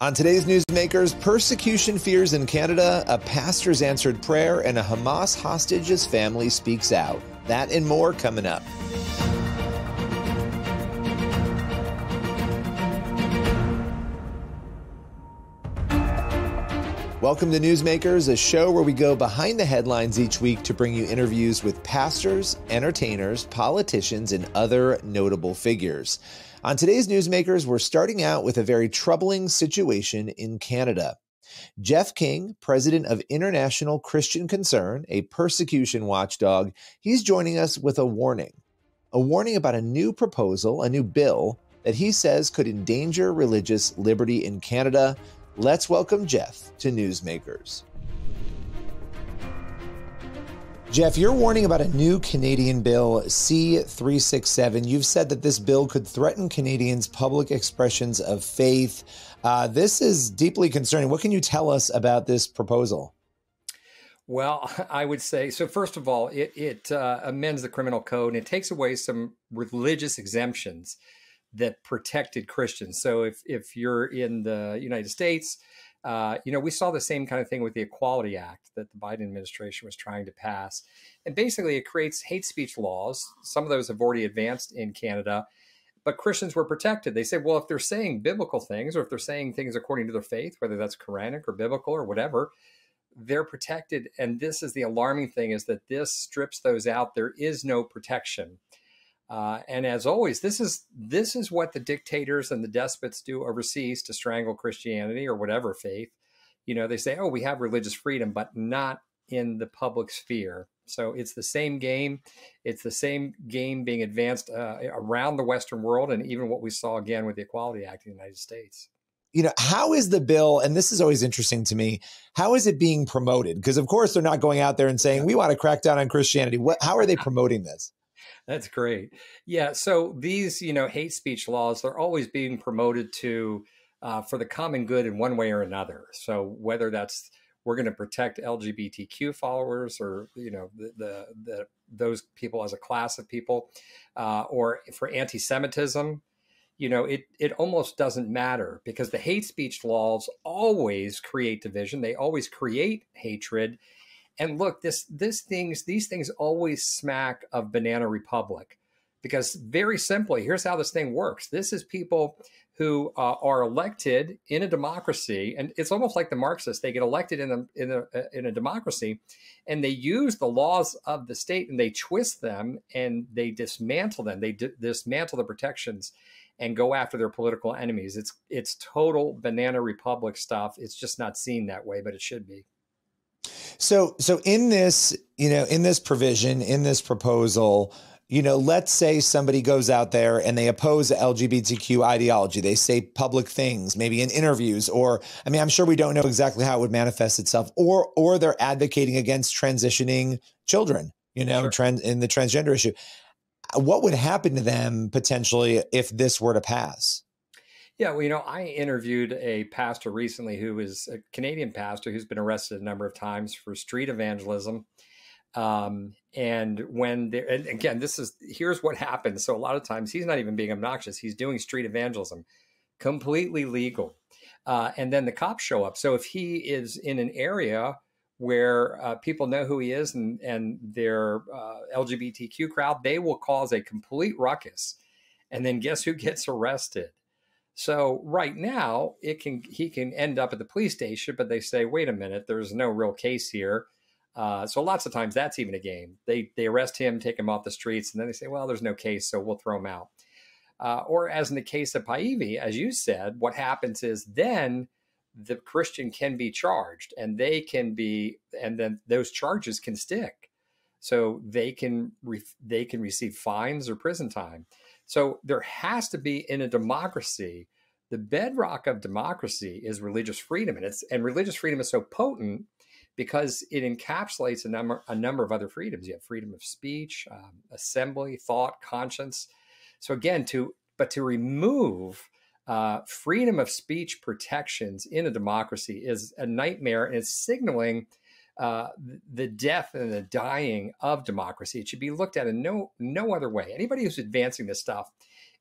On today's Newsmakers, persecution fears in Canada, a pastor's answered prayer, and a Hamas hostage's family speaks out. That and more coming up. Welcome to Newsmakers, a show where we go behind the headlines each week to bring you interviews with pastors, entertainers, politicians, and other notable figures. On today's Newsmakers, we're starting out with a very troubling situation in Canada. Jeff King, president of International Christian Concern, a persecution watchdog, he's joining us with a warning about a new proposal, a new bill that he says could endanger religious liberty in Canada. Let's welcome Jeff to Newsmakers. Jeff, you're warning about a new Canadian bill, C-367. You've said that this bill could threaten Canadians' public expressions of faith. This is deeply concerning. What can you tell us about this proposal? Well, I would say, so first of all, it amends the criminal code and it takes away some religious exemptions that protected Christians. So if you're in the United States, we saw the same kind of thing with the Equality Act that the Biden administration was trying to pass. And basically it creates hate speech laws. Some of those have already advanced in Canada, but Christians were protected. They said, well, if they're saying biblical things or if they're saying things according to their faith, whether that's Quranic or biblical or whatever, they're protected. And this is the alarming thing, is that this strips those out. There is no protection. And as always, this is what the dictators and the despots do overseas to strangle Christianity or whatever faith. You know, they say, oh, we have religious freedom, but not in the public sphere. So it's the same game. It's the same game being advanced around the Western world, and even what we saw again with the Equality Act in the United States. You know, how is the bill, and this is always interesting to me, how is it being promoted? Because, of course, they're not going out there and saying, we want to crack down on Christianity. How are they promoting this? That's great. Yeah. So these, hate speech laws, they're always being promoted to for the common good in one way or another. So whether that's we're going to protect LGBTQ followers or, those people as a class of people, or for anti-Semitism, it almost doesn't matter, because the hate speech laws always create division. They always create hatred. And look, these things always smack of Banana Republic, because very simply, here's how this thing works. This is people who are elected in a democracy, and it's almost like the Marxists. They get elected in a democracy, and they use the laws of the state and they twist them and they dismantle them. They dismantle the protections and go after their political enemies. It's total Banana Republic stuff. It's just not seen that way, but it should be. So in this, in this provision, in this proposal, let's say somebody goes out there and they oppose the LGBTQ ideology. They say public things, maybe in interviews, or, I'm sure we don't know exactly how it would manifest itself, or they're advocating against transitioning children, Sure. in the transgender issue. What would happen to them potentially if this were to pass? Yeah, well, I interviewed a pastor recently who is a Canadian pastor who's been arrested a number of times for street evangelism. And again, here's what happens. So a lot of times he's not even being obnoxious. He's doing street evangelism, completely legal. And then the cops show up. So if he is in an area where people know who he is and their LGBTQ crowd, they will cause a complete ruckus. And then guess who gets arrested? So right now, he can end up at the police station, but they say, wait a minute, there's no real case here. So lots of times that's even a game. They arrest him, take him off the streets, and then they say, well, there's no case, so we'll throw him out. Or as in the case of Paivi, as you said, what happens is then the Christian can be charged, and then those charges can stick. So they can receive fines or prison time. So there has to be, in a democracy, the bedrock of democracy is religious freedom. And religious freedom is so potent because it encapsulates a number of other freedoms. You have freedom of speech, assembly, thought, conscience. So again, to remove freedom of speech protections in a democracy is a nightmare, and it's signaling the death and the dying of democracy. It should be looked at in no other way. Anybody who's advancing this stuff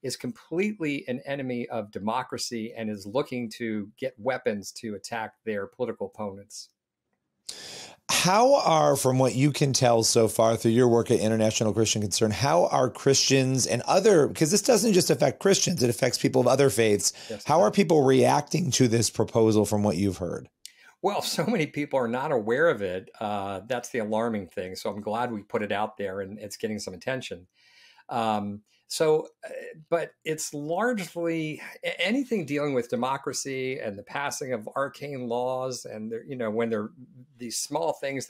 is completely an enemy of democracy and is looking to get weapons to attack their political opponents. How are, from what you can tell so far through your work at International Christian Concern, how are Christians and other, because this doesn't just affect Christians, it affects people of other faiths. Yes, how are people reacting to this proposal from what you've heard? Well, so many people are not aware of it. That's the alarming thing. So I'm glad we put it out there and it's getting some attention. But it's largely anything dealing with democracy and the passing of arcane laws. And, when they're these small things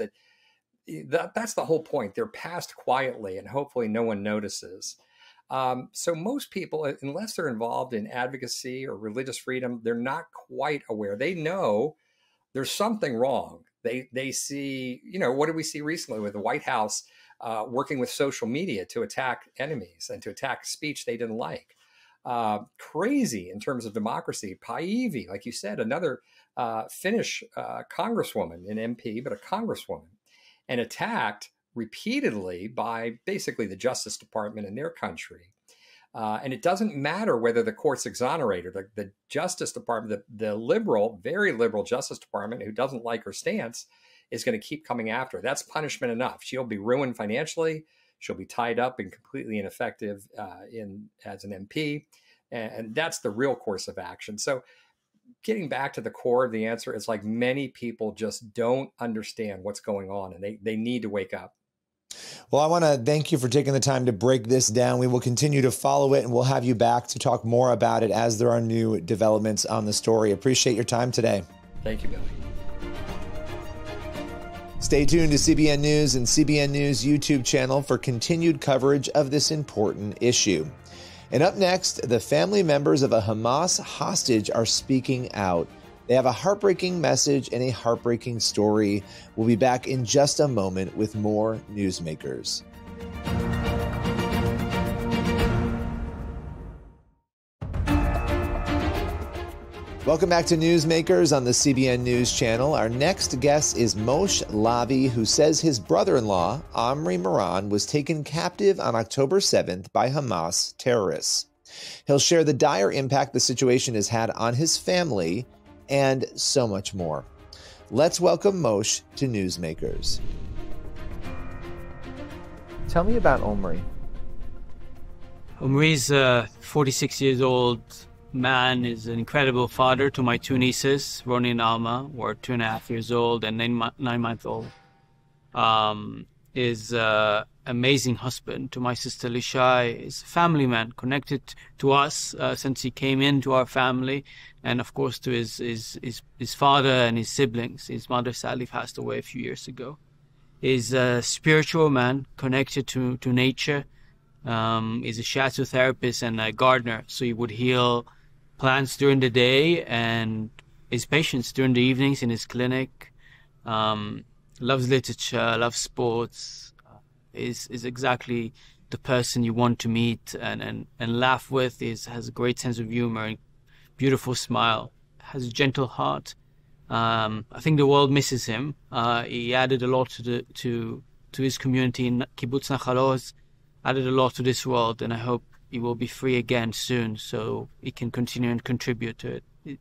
that's the whole point. They're passed quietly and hopefully no one notices. So most people, unless they're involved in advocacy or religious freedom, they're not quite aware. They know there's something wrong. They see, what did we see recently with the White House working with social media to attack enemies and to attack speech they didn't like? Crazy in terms of democracy. Päivi, like you said, another Finnish congresswoman, an MP, but a congresswoman, and attacked repeatedly by basically the Justice Department in their country. And it doesn't matter whether the court's exonerated. The Justice Department, the liberal, very liberal Justice Department, who doesn't like her stance, is going to keep coming after her. That's punishment enough. She'll be ruined financially. She'll be tied up and completely ineffective as an MP. And that's the real course of action. So getting back to the core of the answer, it's like many people just don't understand what's going on, and they need to wake up. Well, I want to thank you for taking the time to break this down. We will continue to follow it, and we'll have you back to talk more about it as there are new developments on the story. Appreciate your time today. Thank you, Billy. Stay tuned to CBN News and CBN News YouTube channel for continued coverage of this important issue. And up next, the family members of a Hamas hostage are speaking out. They have a heartbreaking message and a heartbreaking story. We'll be back in just a moment with more Newsmakers. Welcome back to Newsmakers on the CBN News Channel. Our next guest is Mos Lai, who says his brother-in-law, Omri Moran, was taken captive on October 7th by Hamas terrorists. He'll share the dire impact the situation has had on his family and so much more. Let's welcome Mos to Newsmakers. Tell me about Omri. Omri's a 46 years old man, is an incredible father to my two nieces, Ronnie and Alma, who are 2.5 years old and 9-month old. Is amazing husband to my sister Lishai. Is a family man, connected to us since he came into our family, and of course to his father and his siblings. His mother sadly passed away a few years ago. Is a spiritual man, connected to nature. Is a shiatsu therapist and a gardener, so he would heal plants during the day and his patients during the evenings in his clinic. Loves literature, loves sports, is exactly the person you want to meet and laugh with. Has a great sense of humor and beautiful smile, has a gentle heart. I think the world misses him. He added a lot to his community in Kibbutz Nachal Oz, added a lot to this world, and I hope he will be free again soon so he can continue and contribute to it.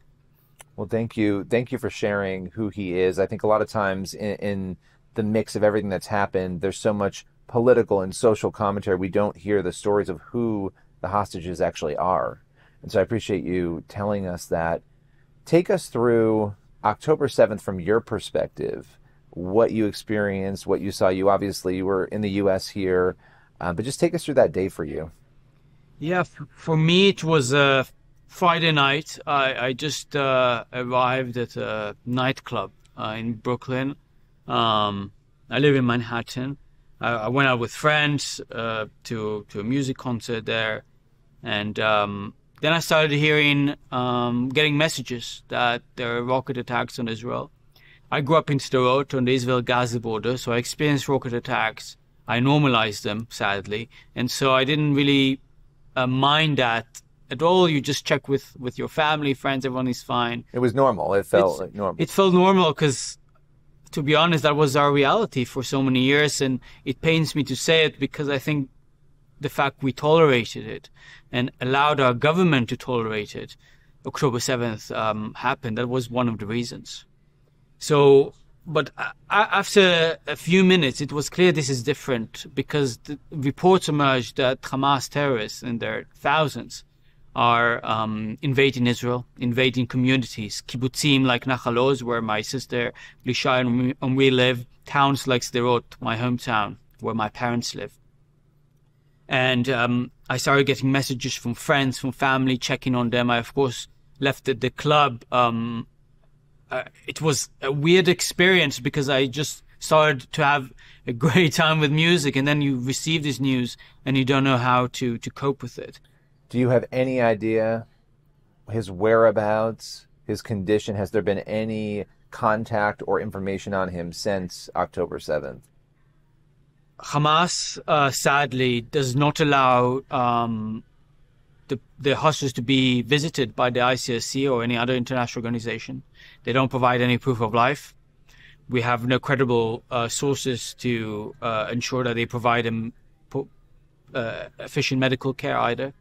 Well, thank you. Thank you for sharing who he is. I think a lot of times in the mix of everything that's happened, there's so much political and social commentary. We don't hear the stories of who the hostages actually are. And so I appreciate you telling us that. Take us through October 7th from your perspective, what you experienced, what you saw. You obviously were in the U.S. here, but just take us through that day for you. Yeah, for me, it was a Friday night. I just arrived at a nightclub in Brooklyn. I live in Manhattan. I went out with friends to a music concert there. And then I started hearing, getting messages that there are rocket attacks on Israel. I grew up in Sderot on the Israel-Gaza border, so I experienced rocket attacks. I normalized them, sadly. And so I didn't really mind that at all. You just check with your family, friends, everyone is fine. It was normal. It felt like normal. It felt normal because, to be honest, that was our reality for so many years. And it pains me to say it because I think the fact we tolerated it and allowed our government to tolerate it, October 7th happened. That was one of the reasons. So, but after a few minutes, it was clear this is different, because the reports emerged that Hamas terrorists, in their thousands, are invading Israel, invading communities, kibbutzim like Nahal Oz, where my sister Lishai and we live, towns like Sderot, my hometown, where my parents live. And I started getting messages from friends, from family, checking on them. I, of course, left the club. It was a weird experience, because I just started to have a great time with music, and then you receive this news and you don't know how to cope with it. Do you have any idea his whereabouts, his condition? Has there been any contact or information on him since October 7th? Hamas, sadly, does not allow the hostages to be visited by the ICRC or any other international organization. They don't provide any proof of life. We have no credible sources to ensure that they provide them efficient medical care either.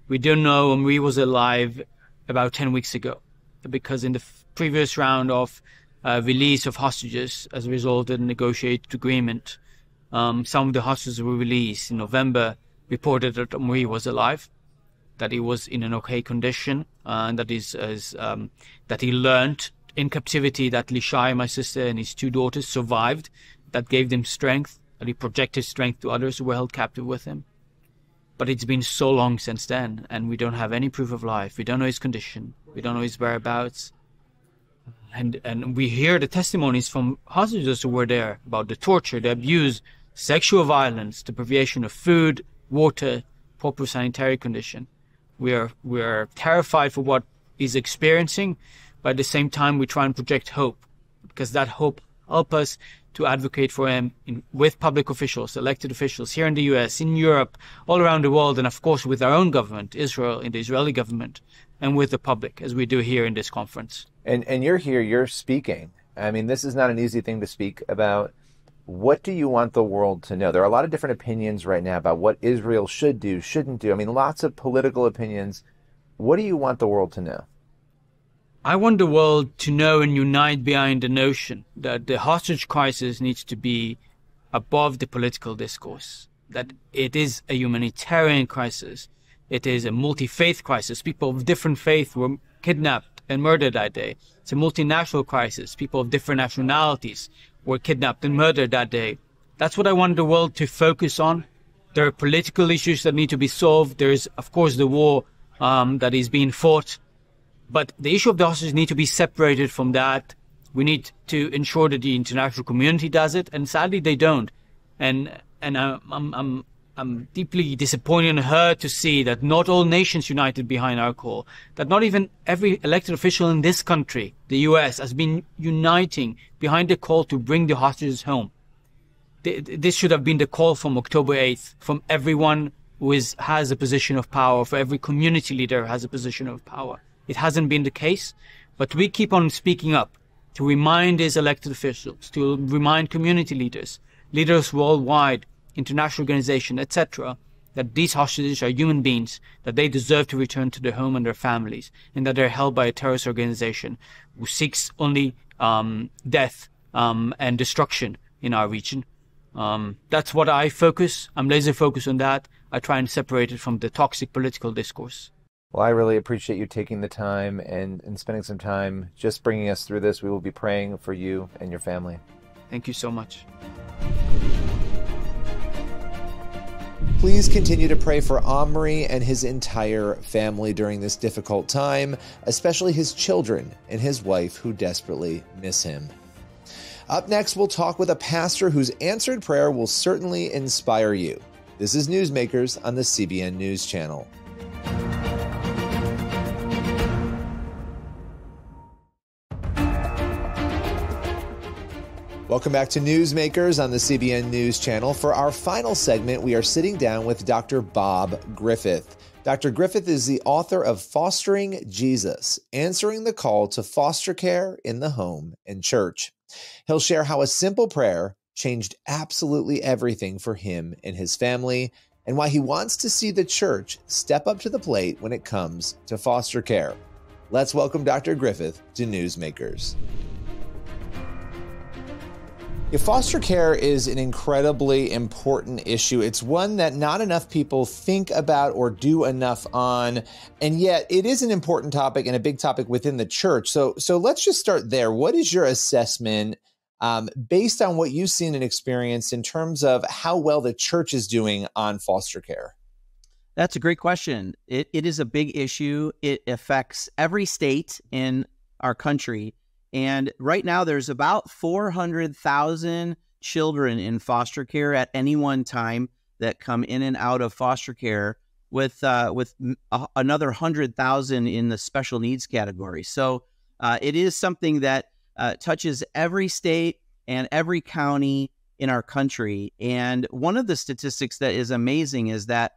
We don't know Omri was alive about 10 weeks ago, because in the previous round of release of hostages, as a result of the negotiated agreement, some of the hostages were released in November, reported that Omri was alive, that he was in an okay condition, and that he learned in captivity that Lishai, my sister, and his two daughters survived. That gave them strength, that he projected strength to others who were held captive with him. But it's been so long since then, and we don't have any proof of life. We don't know his condition. We don't know his whereabouts. And we hear the testimonies from hostages who were there about the torture, the abuse, sexual violence, the deprivation of food, water, proper sanitary condition. We are terrified for what he's experiencing, but at the same time we try and project hope, because that hope helps us to advocate for him with public officials, elected officials here in the US, in Europe, all around the world, and of course with our own government, Israel, in the Israeli government, and with the public, as we do here in this conference. And you're here, you're speaking. I mean, this is not an easy thing to speak about. What do you want the world to know? There are a lot of different opinions right now about what Israel should do, shouldn't do. I mean, lots of political opinions. What do you want the world to know? I want the world to know and unite behind the notion that the hostage crisis needs to be above the political discourse, that it is a humanitarian crisis. It is a multi-faith crisis. People of different faith were kidnapped and murdered that day. It's a multinational crisis. People of different nationalities were kidnapped and murdered that day. That's what I want the world to focus on. There are political issues that need to be solved. There is, of course, the war that is being fought. But the issue of the hostages need to be separated from that. We need to ensure that the international community does it, and sadly they don't. And I'm deeply disappointed and hurt to see that not all nations united behind our call, that not even every elected official in this country, the US, has been uniting behind the call to bring the hostages home. This should have been the call from October 8th, from everyone who has a position of power, for every community leader who has a position of power. It hasn't been the case, but we keep on speaking up to remind these elected officials, to remind community leaders, leaders worldwide, international organizations, etc., that these hostages are human beings, that they deserve to return to their home and their families, and that they're held by a terrorist organization who seeks only death and destruction in our region. That's what I focus. I'm laser focused on that. I try and separate it from the toxic political discourse. Well, I really appreciate you taking the time and spending some time just bringing us through this. We will be praying for you and your family. Thank you so much. Please continue to pray for Omri and his entire family during this difficult time, especially his children and his wife who desperately miss him. Up next, we'll talk with a pastor whose answered prayer will certainly inspire you. This is Newsmakers on the CBN News Channel. Welcome back to Newsmakers on the CBN News Channel. For our final segment, we are sitting down with Dr. Bob Griffith. Dr. Griffith is the author of Fostering Jesus, Answering the Call to Foster Care in the Home and Church. He'll share how a simple prayer changed absolutely everything for him and his family, and why he wants to see the church step up to the plate when it comes to foster care. Let's welcome Dr. Griffith to Newsmakers. Foster care is an incredibly important issue. It's one that not enough people think about or do enough on, and yet it is an important topic and a big topic within the church. So let's just start there. What is your assessment based on what you've seen and experienced in terms of how well the church is doing on foster care? That's a great question. It is a big issue. It affects every state in our country. And right now, there's about 400,000 children in foster care at any one time that come in and out of foster care, with another 100,000 in the special needs category. So it is something that touches every state and every county in our country. And one of the statistics that is amazing is that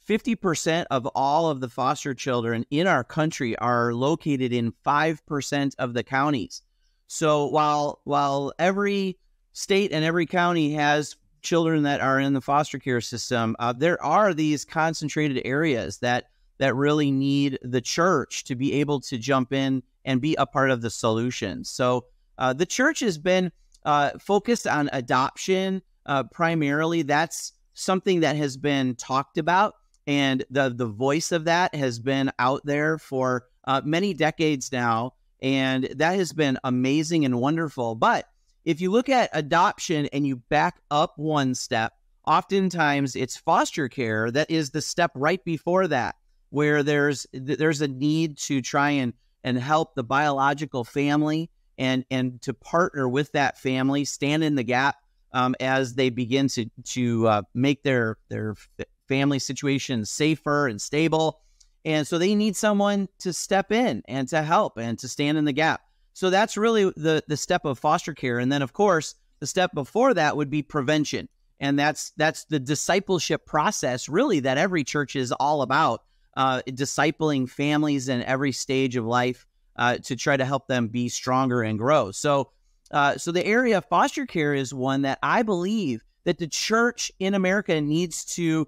50% of all of the foster children in our country are located in 5% of the counties. So while every state and every county has children that are in the foster care system, there are these concentrated areas that really need the church to be able to jump in and be a part of the solution. So the church has been focused on adoption primarily. That's something that has been talked about. And the voice of that has been out there for many decades now, and that has been amazing and wonderful. But if you look at adoption and you back up one step, oftentimes it's foster care that is the step right before that, where there's a need to try and help the biological family and to partner with that family, stand in the gap as they begin to make their family situation safer and stable. And so they need someone to step in and to help and to stand in the gap. So that's really the step of foster care. And then, of course, the step before that would be prevention. And that's the discipleship process, really, that every church is all about, discipling families in every stage of life to try to help them be stronger and grow. So the area of foster care is one that I believe that the church in America needs to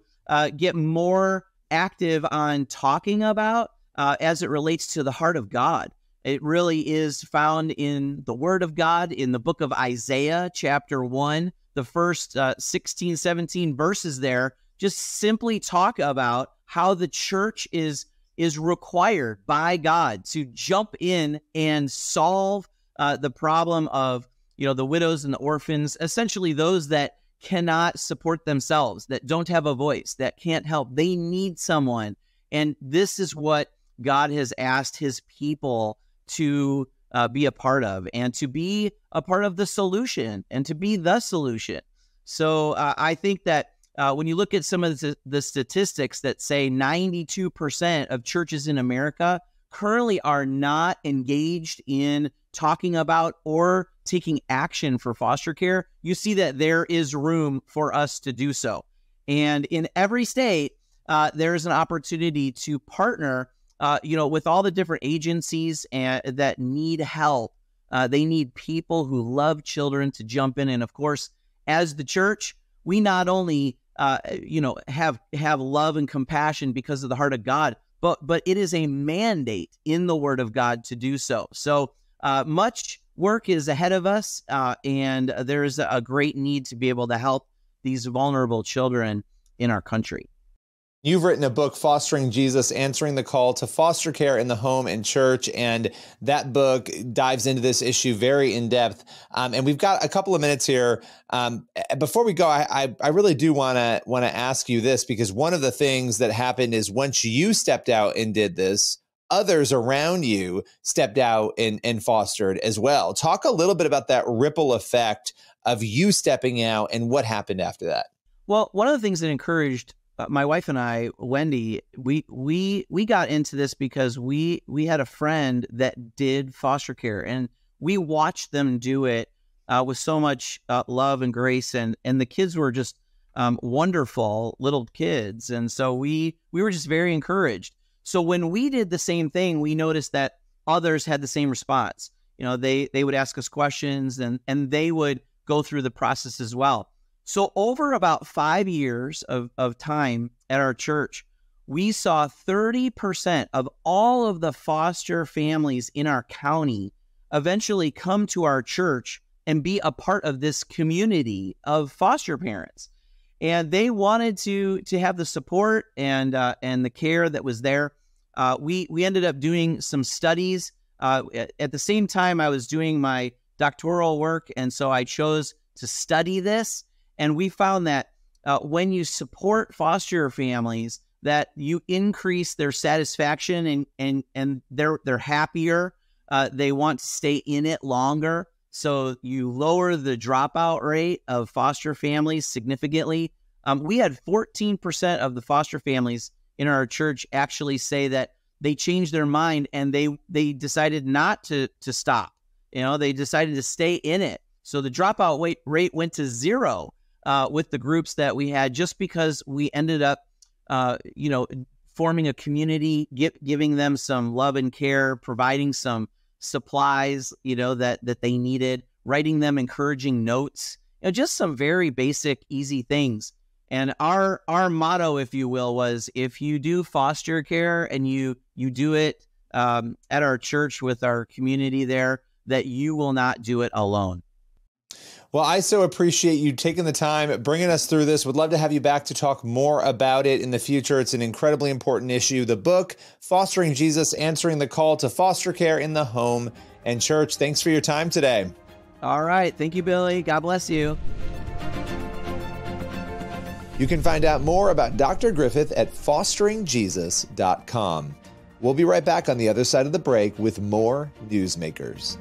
get more active on talking about as it relates to the heart of God. It really is found in the Word of God, in the book of Isaiah, chapter 1, the first 16, 17 verses there, just simply talk about how the church is required by God to jump in and solve the problem of, the widows and the orphans, essentially those that cannot support themselves, that don't have a voice, that can't help. They need someone. And this is what God has asked his people to be a part of, and to be a part of the solution, and to be the solution. So I think that when you look at some of the statistics that say 92% of churches in America currently are not engaged in talking about or taking action for foster care, you see that there is room for us to do so. And in every state, there is an opportunity to partner, with all the different agencies that need help. They need people who love children to jump in. And of course, as the church, we not only, have love and compassion because of the heart of God, but it is a mandate in the Word of God to do so. So much work is ahead of us, and there is a great need to be able to help these vulnerable children in our country. You've written a book, Fostering Jesus, Answering the Call to Foster Care in the Home and Church, and that book dives into this issue very in depth. And we've got a couple of minutes here. Before we go, I really do want to ask you this, because one of the things that happened is once you stepped out and did this, others around you stepped out and fostered as well. Talk a little bit about that ripple effect of you stepping out and what happened after that. Well, one of the things that encouraged my wife and I, Wendy, we got into this because we had a friend that did foster care, and we watched them do it with so much love and grace, and the kids were just wonderful little kids, and so we were just very encouraged. So when we did the same thing, we noticed that others had the same response. They would ask us questions, and they would go through the process as well. So over about 5 years of time at our church, we saw 30% of all of the foster families in our county eventually come to our church and be a part of this community of foster parents. And they wanted to have the support and the care that was there. We ended up doing some studies. At the same time, I was doing my doctoral work, and so I chose to study this. And we found that when you support foster families, that you increase their satisfaction and they're happier. They want to stay in it longer. So you lower the dropout rate of foster families significantly. We had 14% of the foster families in our church actually say that they changed their mind and they decided not to stop. They decided to stay in it. So the dropout rate went to 0 with the groups that we had, just because we ended up, forming a community, giving them some love and care, providing some supplies, that they needed, writing them encouraging notes, just some very basic, easy things. And our motto, if you will, was, if you do foster care and you do it at our church with our community there, that you will not do it alone. Well, I so appreciate you taking the time, bringing us through this. Would love to have you back to talk more about it in the future. It's an incredibly important issue. The book, Fostering Jesus, Answering the Call to Foster Care in the Home and Church. Thanks for your time today. All right. Thank you, Billy. God bless you. You can find out more about Dr. Griffith at fosteringjesus.com. We'll be right back on the other side of the break with more Newsmakers.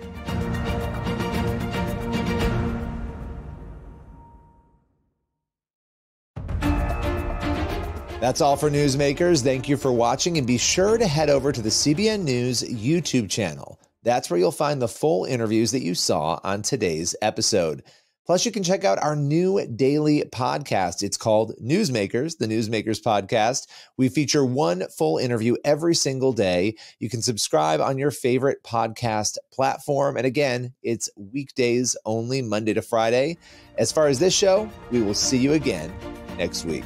That's all for Newsmakers. Thank you for watching, and be sure to head over to the CBN News YouTube channel. That's where you'll find the full interviews that you saw on today's episode. Plus, you can check out our new daily podcast. It's called Newsmakers, the Newsmakers podcast. We feature one full interview every single day. You can subscribe on your favorite podcast platform. And again, it's weekdays only, Monday to Friday. As far as this show, we will see you again next week.